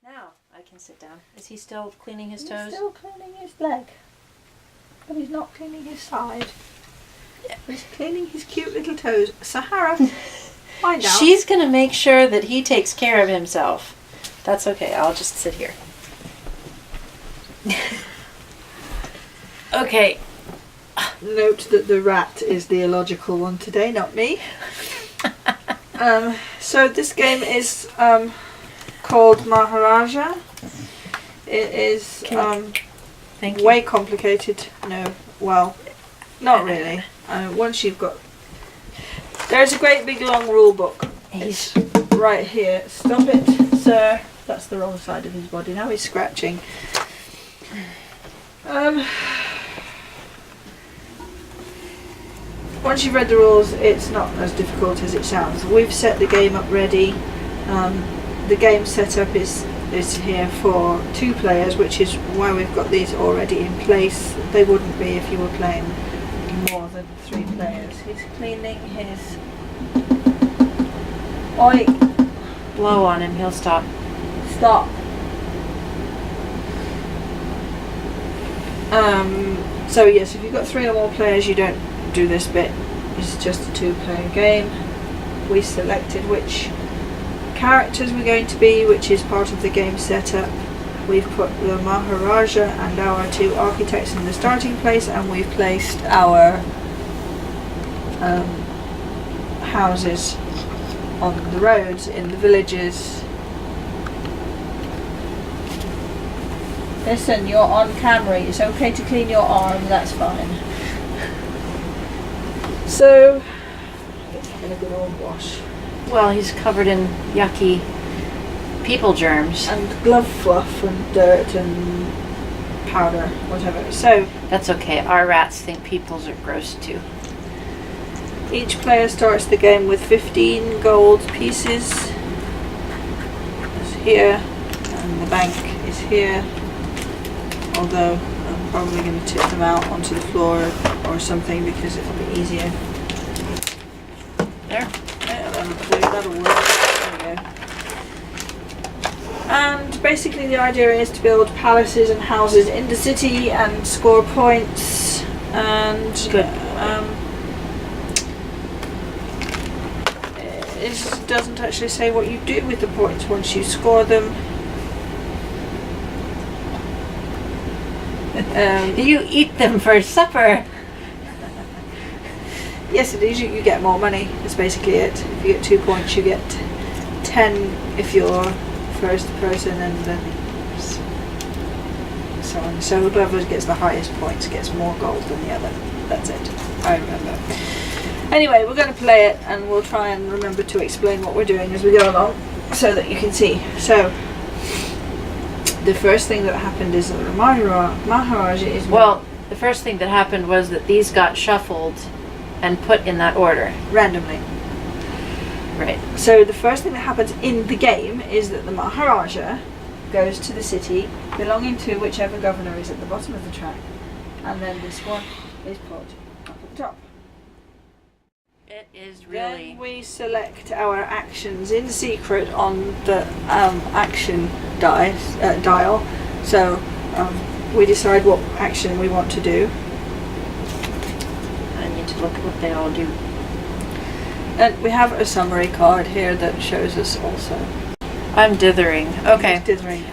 Now I can sit down. Is he still cleaning his toes? He's still cleaning his leg. But he's not cleaning his side. Yeah. He's cleaning his cute little toes. Sahara, find out. She's going to make sure that he takes care of himself. That's okay. I'll just sit here. Okay. Note that the rat is the illogical one today, not me. So this game is called Maharaja. It is way complicated. No, well, not really. Once you've got... There's a great big long rule book. It's right here. Stop it, sir. That's the wrong side of his body. Now he's scratching. Once you've read the rules, it's not as difficult as it sounds. We've set the game up ready. The game setup is here for 2 players, which is why we've got these already in place. They wouldn't be if you were playing more than 3 players. He's cleaning his... Oi! Blow on him, he'll stop. Stop. So yes, if you've got 3 or more players, you don't do this bit. It's just a 2-player game. We selected which characters we're going to be, which is part of the game setup. We've put the Maharaja and our 2 architects in the starting place, and we've placed our houses on the roads in the villages. Listen, you're on camera. It's okay to clean your arm, that's fine. So, it's having a good old wash. Well, he's covered in yucky people germs. And glove fluff and dirt and powder, whatever. So, that's okay. Our rats think people's are gross too. Each player starts the game with 15 gold pieces. It's here, and the bank is here. Although I'm probably going to tip them out onto the floor or something because it'll be easier. There. Yeah, that'll work. There we go. And basically the idea is to build palaces and houses in the city and score points. And it doesn't actually say what you do with the points once you score them. You eat them for supper. Yes, it is. You get more money. That's basically it. If you get 2 points, you get 10 if you're first person, and then so on. So whoever gets the highest points gets more gold than the other. That's it. I remember. Anyway, we're going to play it, and we'll try and remember to explain what we're doing as we go along, so that you can see. So. The first thing that happened is that the Maharaja is... Well, the first thing that happened was that these got shuffled and put in that order. Randomly. Right. So the first thing that happens in the game is that the Maharaja goes to the city belonging to whichever governor is at the bottom of the track. And then this one is put up at the top. It is really... Then we select our actions in secret on the action dial. So we decide what action we want to do. I need to look at what they all do. And we have a summary card here that shows us also. I'm dithering. Okay. Dithering.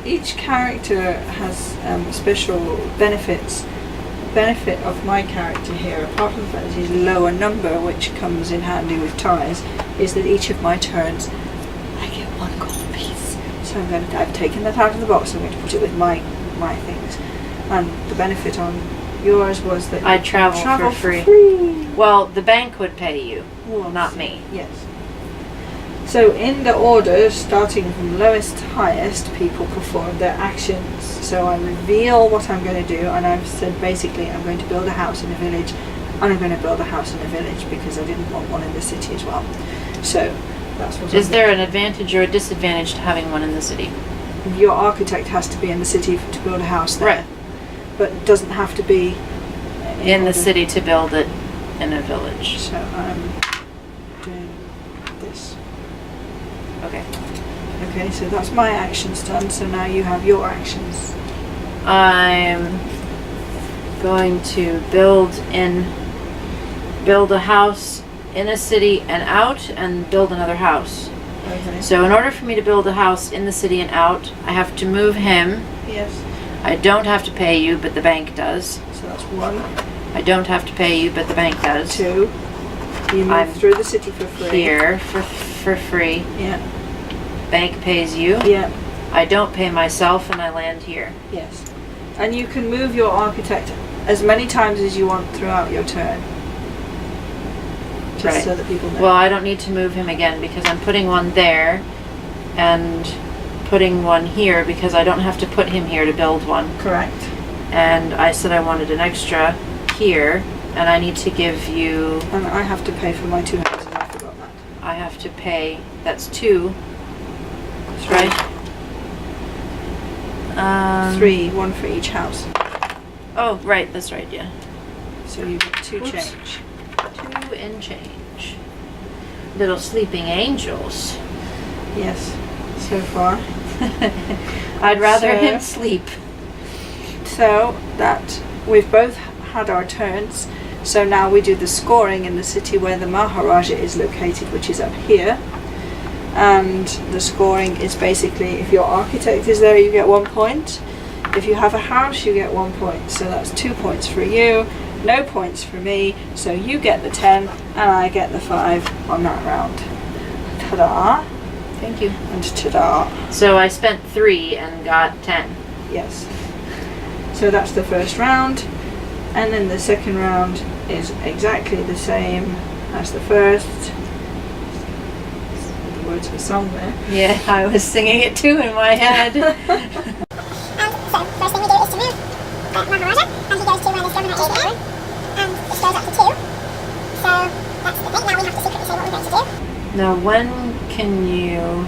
Each character has special benefits. Benefit of my character here, apart from the fact that he's lower number, which comes in handy with ties, is that each of my turns I get 1 gold piece. So I've taken that out of the box. I'm going to put it with my things. And the benefit on yours was that I travel for free. Well, the bank would pay you, not me. Yes. So in the order, starting from lowest to highest, people perform their actions. So I reveal what I'm going to do, and I've said basically I'm going to build a house in a village, and I'm going to build a house in a village because I didn't want one in the city as well. So that's what. Is there an advantage or a disadvantage to having one in the city? Your architect has to be in the city to build a house there, right? But it doesn't have to be in the city to build it in a village. So I'm doing this. Okay. Okay, so that's my actions done, so now you have your actions. I'm going to build a house in a city and out, and build another house. Okay. So in order for me to build a house in the city and out, I have to move him. Yes. I don't have to pay you, but the bank does. So that's 1. I don't have to pay you, but the bank does. 2. You move I'm through the city for free. Here for free. Yeah. Bank pays you. Yeah. I don't pay myself, and I land here. Yes. And you can move your architect as many times as you want throughout your turn. Just Right. so that people know. Well, I don't need to move him again because I'm putting one there and putting one here because I don't have to put him here to build one. Correct. And I said I wanted an extra here, and I need to give you, And I have to pay for my 2 houses, I forgot that. I have to pay, that's 2, 3. right? 3, 1 for each house. Oh, right, that's right, yeah. So you get 2 Oops. change. 2 and change. Little sleeping angels. Yes. So far. I'd rather So- him sleep. So that we've both had our turns. So now we do the scoring in the city where the Maharaja is located, which is up here. And the scoring is basically, if your architect is there, you get 1 point. If you have a house, you get 1 point. So that's 2 points for you, no points for me. So you get the 10 and I get the 5 on that round. Ta-da! Thank you. And ta-da! So I spent 3 and got 10. Yes. So that's the first round. And then the second round is exactly the same as the first. The words of a song there. Yeah, I was singing it too in my head. So first thing we do is to move the Maharaja, and he goes to where this governor is there, and this goes up to 2. So that's the thing. Now we have to secretly say what we're going to do. Now, when can you,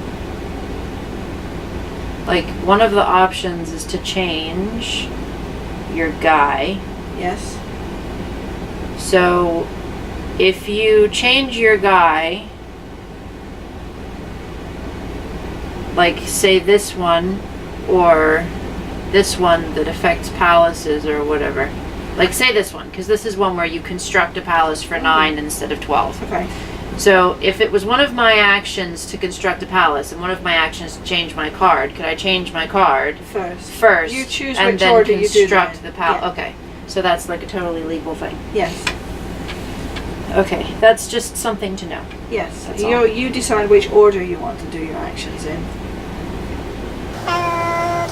like, one of the options is to change your guy. Yes. So if you change your guy, like say this one or this one that affects palaces or whatever. Like say this one, because this is one where you construct a palace for 9 instead of 12. Okay. So if it was one of my actions to construct a palace and one of my actions to change my card, could I change my card first You choose and which then order you do construct that. the palace? Yeah. Okay, so that's like a totally legal thing. Yes. Okay, that's just something to know. Yes. That's all. You decide which order you want to do your actions in. I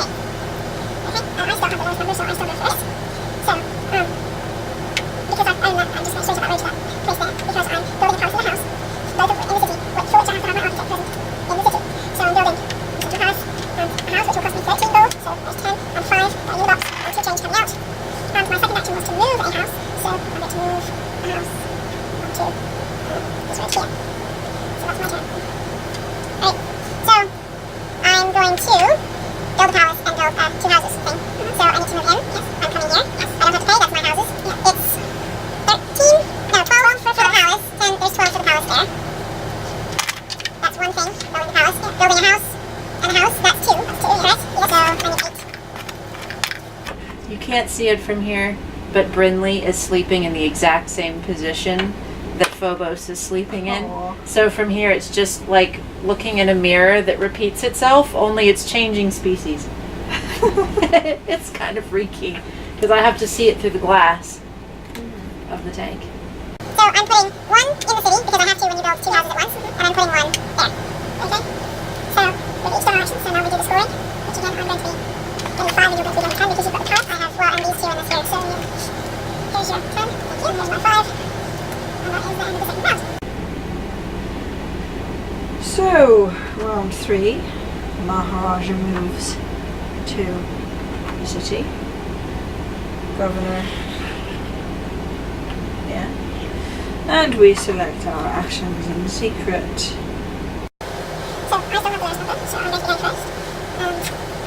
still have the lowest number, so I still go first. So, because I'm just going to show you that road to that place there, because I'm building a house in the house, both of in the city, for which I have to have my architect present in the city. So I'm building a central house, and a house which will cost me 13 gold, so there's 10 and 5 that are in the box, and 2 change coming out. And my second action was to move a house, so I get to move a house onto this road here. So that's my turn. Right, so I'm going to build a palace and build 2 houses thing. So I need to move in. Yes, I'm coming here. Yes, I don't have to pay. That's my houses. Yeah, it's 13, no, 12 for the palace, and there's 12 for the palace there. That's one thing, building the palace. Yeah, building a house and a house, that's 2. That's 2, right? Yes, so I need 8. You can't see it from here, but Brinley is sleeping in the exact same position that Phobos is sleeping in. Aw. So from here it's just like looking in a mirror that repeats itself, only it's changing species. It's kind of freaky because I have to see it through the glass of the tank. So I'm putting 1 in the city, because I have to when you build 2 houses at once, and I'm putting 1 there. Okay? So we've each done our actions, so now we do the scoring, which again I'm going to be getting 5 and you're going to be getting 10 because you've got the palace. I have, well, and these 2 and this here. So here's your 10, thank you, there's my 5, and that is the end of the second round. So, round 3, Maharaja moves to the city. Governor. Yeah. And we select our actions in secret. So I still have the lowest number, so I'm going to go first. And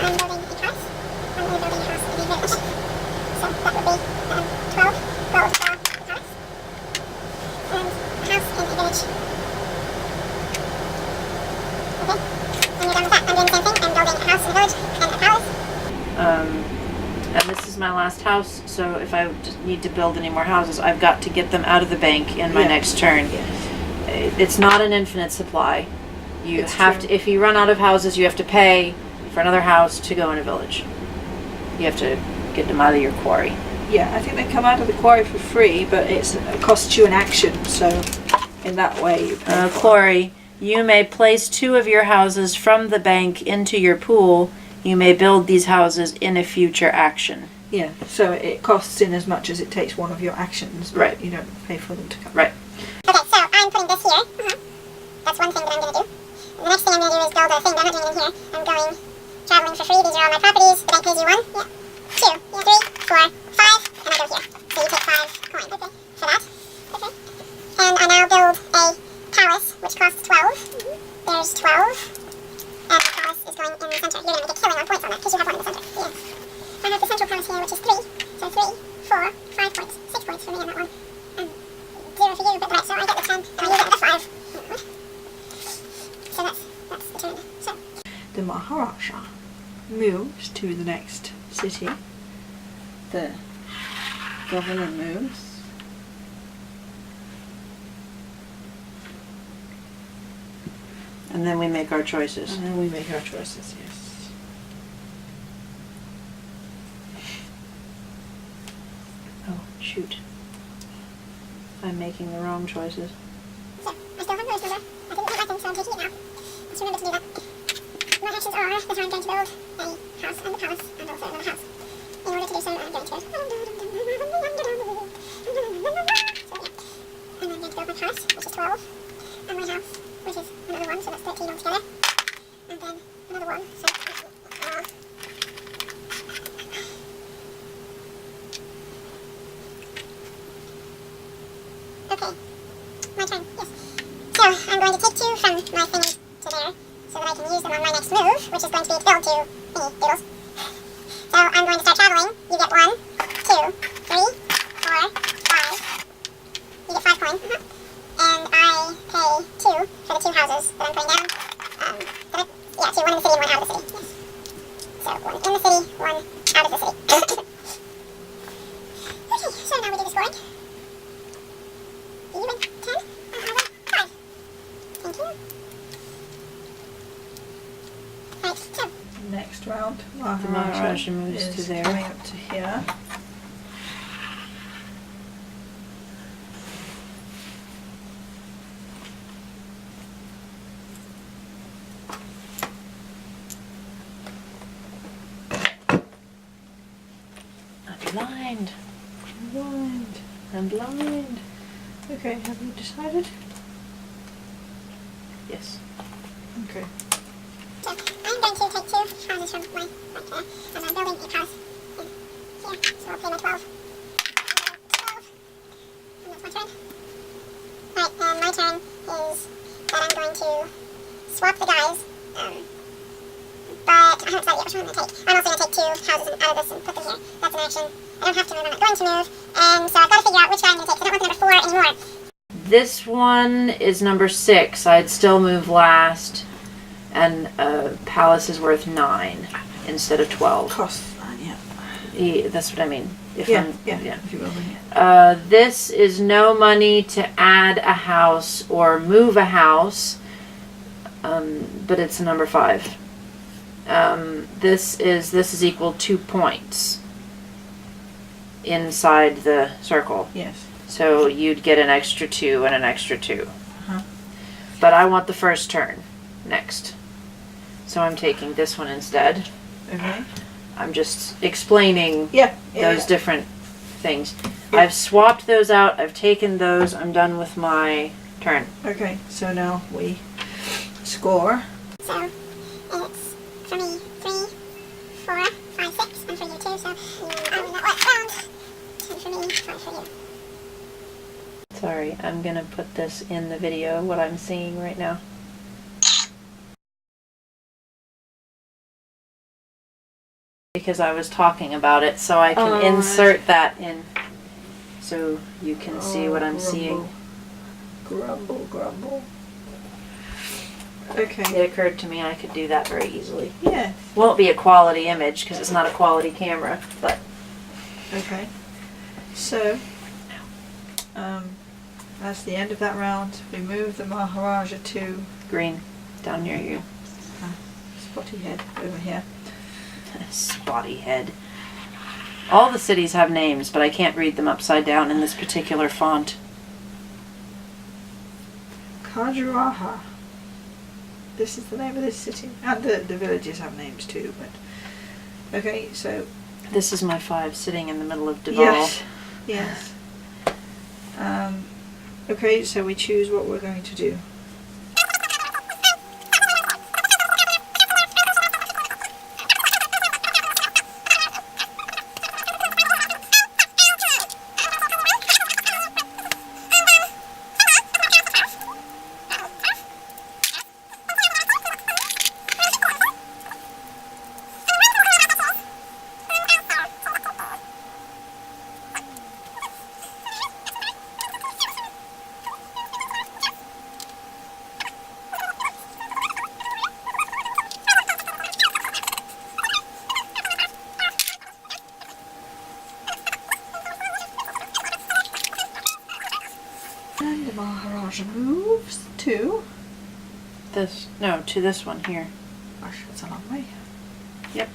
I'm building a house. I'm going to building a house in a village. So that would be 12 gold for the palace. And a house in a village. Okay, and you're done with that. in the village and a palace. And this is my last house, so if I just need to build any more houses, I've got to get them out of the bank in my Yeah. next turn. Yes. It's not an infinite supply. You It's have true. to, if you run out of houses, you have to pay for another house to go in a village. You have to get them out of your quarry. Yeah, I think they come out of the quarry for free, but it costs you an action, so in that way you pay for it. Quarry, you may place 2 of your houses from the bank into your pool. You may build these houses in a future action. Yeah, so it costs in as much as it takes one of your actions, but Right. you don't pay for them to come. Right. Okay, so I'm putting this here. That's one thing that I'm going to do. And the next thing I'm going to do is build a thing, but I'm not doing it in here. I'm going traveling for free. These are all my properties. The bank pays you 1, yeah, 2, yeah, 3, 4, 5, and I go here. So you take 5 coin. Okay. For that. Okay. And I now build a palace, which costs 12. There's 12. And the palace is going in the center. You're going to make a killing on points on that, because you have 1 in the center. Yes. I have the central palace here, which is 3. So 3, 4, 5 points. 6 points for me on that one. And 0 for you, but right, so I get the 10, and I use it at the 5. So that's the turn. So, The Maharaja moves to the next city. The governor moves. And then we make our choices. And then we make our choices, yes. Oh, shoot. I'm making the wrong choices. I still have those, remember? I didn't hit my thing, so I'm taking it now. Let's remember to do that. My actions are that I'm going to build a house and a palace and also another house. In order to do so, I'm going to go. So, yeah. And I'm going to build my palace, which is 12. And my house, which is another 1, so that's 13 altogether. And then another 1, so okay. My turn, yes. So, I'm going to take 2 from my thingy to there, so that I can use them on my next move, which is going to be to build 2 thingy doodles. So, I'm going to start traveling. You get 1, 2, 3, 4, 5. You get 5 coin. And I pay 2 for the 2 houses that I'm putting down. Yeah, 2, 1 in the city and 1 out of the city. Yes. So, 1 in the city, 1 out of the city. Okay, so now we do the scoring. You win 10, and I win 5. Thank you. Right, so, Next round, Maharaja moves is to there. coming up to here. I'm blind. Blind. I'm blind. Okay, have you decided? Yes. Okay. so I'm going to take 2 houses from my right there, and I'm building a palace in here, so I'll pay my 12. 12. And that's my turn. Right, and my turn is that I'm going to swap the guys, but I haven't decided yet which one I'm going to take. I'm also going to take 2 houses out of this and put them here. That's an action. I don't have to move, I'm not going to move, and so I've got to figure out which guy I'm going to take, 'cause I don't want the number 4 anymore. This one is number 6. I'd still move last. And palace is worth 9 instead of 12. Costs that, yeah. That's what I mean. If Yeah, I'm, yeah, if you will, yeah. This is no money to add a house or move a house, but it's number 5. This is equal 2 points inside the circle. Yes. So you'd get an extra 2 and an extra 2. Uh-huh. But I want the first turn next. So I'm taking this one instead. Okay. I'm just explaining Yeah. those different things. I've swapped those out. I've taken those. I'm done with my turn. Okay, so now we score. So it's for me 3, 4, 5, 6, and for you 2. So I win that last round. 10 for me, 5 for you. Sorry, I'm gonna put this in the video, what I'm seeing right now. Because I was talking about it, so I can insert that in so you can see what I'm seeing. Grumble, grumble. Okay. It occurred to me I could do that very easily. Yeah. Won't be a quality image because it's not a quality camera, but Okay. So, that's the end of that round. We move the Maharaja to green down near you. Spotty Head over here. Spotty head. All the cities have names, but I can't read them upside down in this particular font. Khajuraho. This is the name of this city. And the villages have names too, but... Okay, so... This is my 5 sitting in the middle of Deval. Yes. Yes. Okay, so we choose what we're going to do. And the Maharaja moves to... to this one here. Gosh, that's a long way. Yep,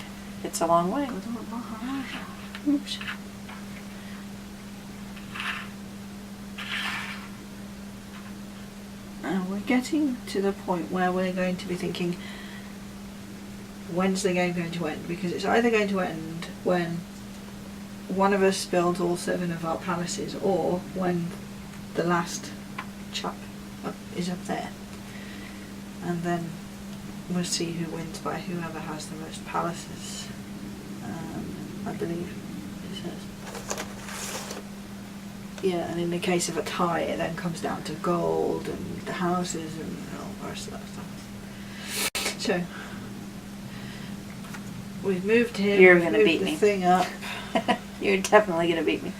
it's a long way. Good old Maharaja. Oops. And we're getting to the point where we're going to be thinking, when's the game going to end? Because it's either going to end when one of us builds all 7 of our palaces, or when the last chap is up there. And then we'll see who wins by whoever has the most palaces, I believe it says. Yeah, and in the case of a tie, it then comes down to gold and the houses and all the rest of that stuff. So, we've moved here. You're we've gonna moved beat the me. thing up. You're definitely gonna beat me.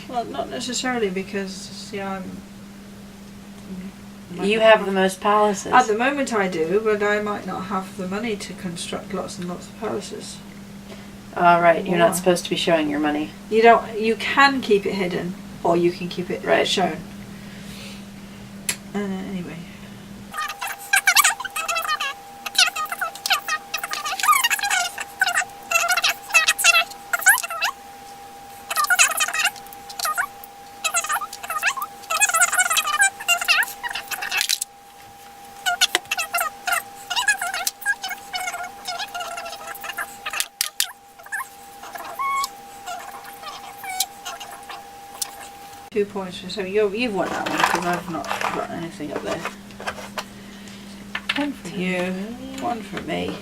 Well, not necessarily, because You have the most palaces. At the moment I do, but I might not have the money to construct lots and lots of palaces. Right, you're More. not supposed to be showing your money. You can keep it hidden, or you can keep it Right. shown. Anyway. Two points for, so you've won that one because I've not got anything up there. One for you, one for me.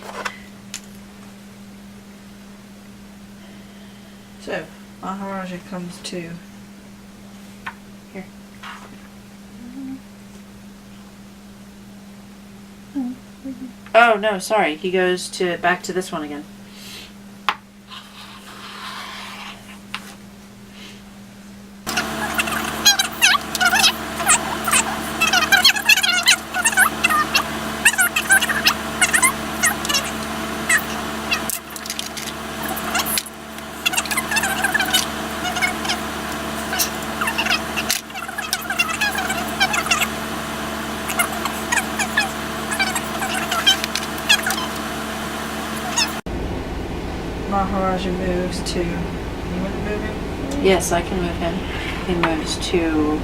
So Maharaja comes to Here. Oh no, sorry. He goes back to this one again. Maharaja moves to. You want to move him? Yes, I can move him. He moves to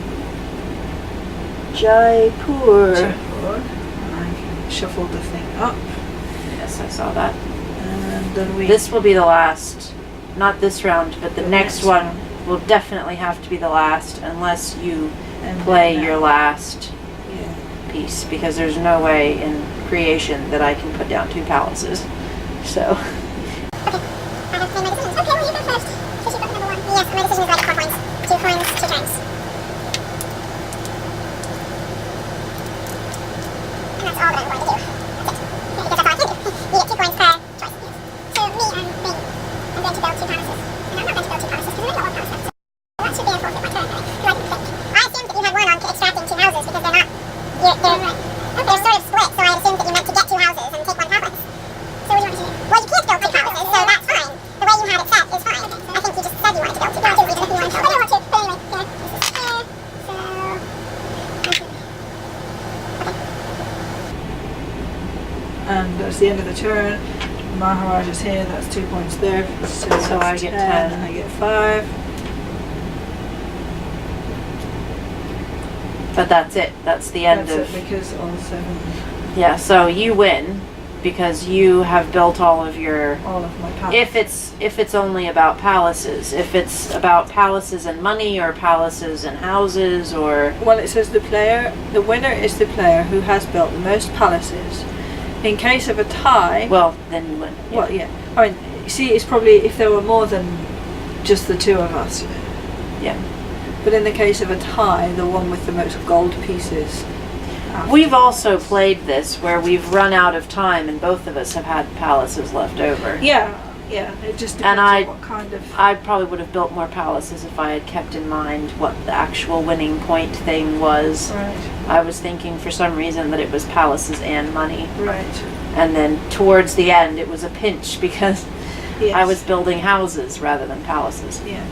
Jaipur. Jaipur. And I can shuffle the thing up, Yes, I saw that. and then we. This will be the last. Not this round, but the next one round. will definitely have to be the last unless you And play then your last Yeah. piece, because there's no way in creation that I can put down 2 palaces. So, I have made my decisions. Okay, well you go first. Because you got number 1. Yes, my decision is like 4 points. 2 coins, 2 turns. And that's all that I'm going to do. That's it. Because that's all I can do. You get 2 coins per choice. Yes. So me and Bing, I'm going to build 2 palaces. And I'm not going to build 2 palaces because I've already got 1 palace left. So that should be a forfeit my turn, right? Who I didn't think. I assumed that you had 1 on extracting 2 houses because they're not... They're sort of split, so I assumed that you and that's the end of the turn. Maharaja's here, that's 2 points there. So I that's get 10. I get 5. But that's it. That's the end That's of. it, because all 7, Yeah. So you win because you have built all of your. all of my palaces. If it's only about palaces, if it's about palaces and money or palaces and houses or. Well, it says the winner is the player who has built the most palaces. In case of a tie, Well, then you win. Yeah. well, yeah. I mean, see, it's probably if there were more than just the 2 of us. Yeah. But in the case of a tie, the one with the most gold pieces. We've also played this where we've run out of time and both of us have had palaces left over. Yeah. It just depends I- on what kind of. I probably would have built more palaces if I had kept in mind what the actual winning point thing was. Right. I was thinking for some reason that it was palaces and money. Right. And then towards the end it was a pinch because Yes. I was building houses rather than palaces. Yeah.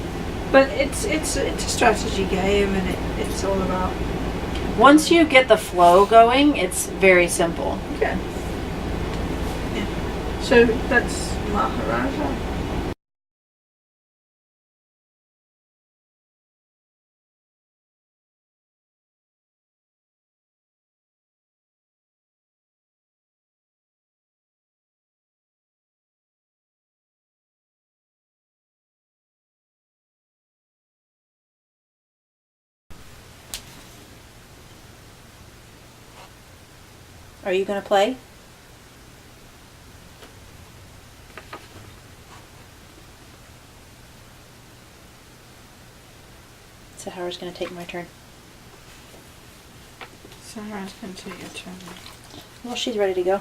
But it's a strategy game, and it's all about. Once you get the flow going, it's very simple. Okay. Yeah. So that's Maharaja. Are you going to play? So Howard's going to take my turn. Sarah's going to take your turn. Well, she's ready to go.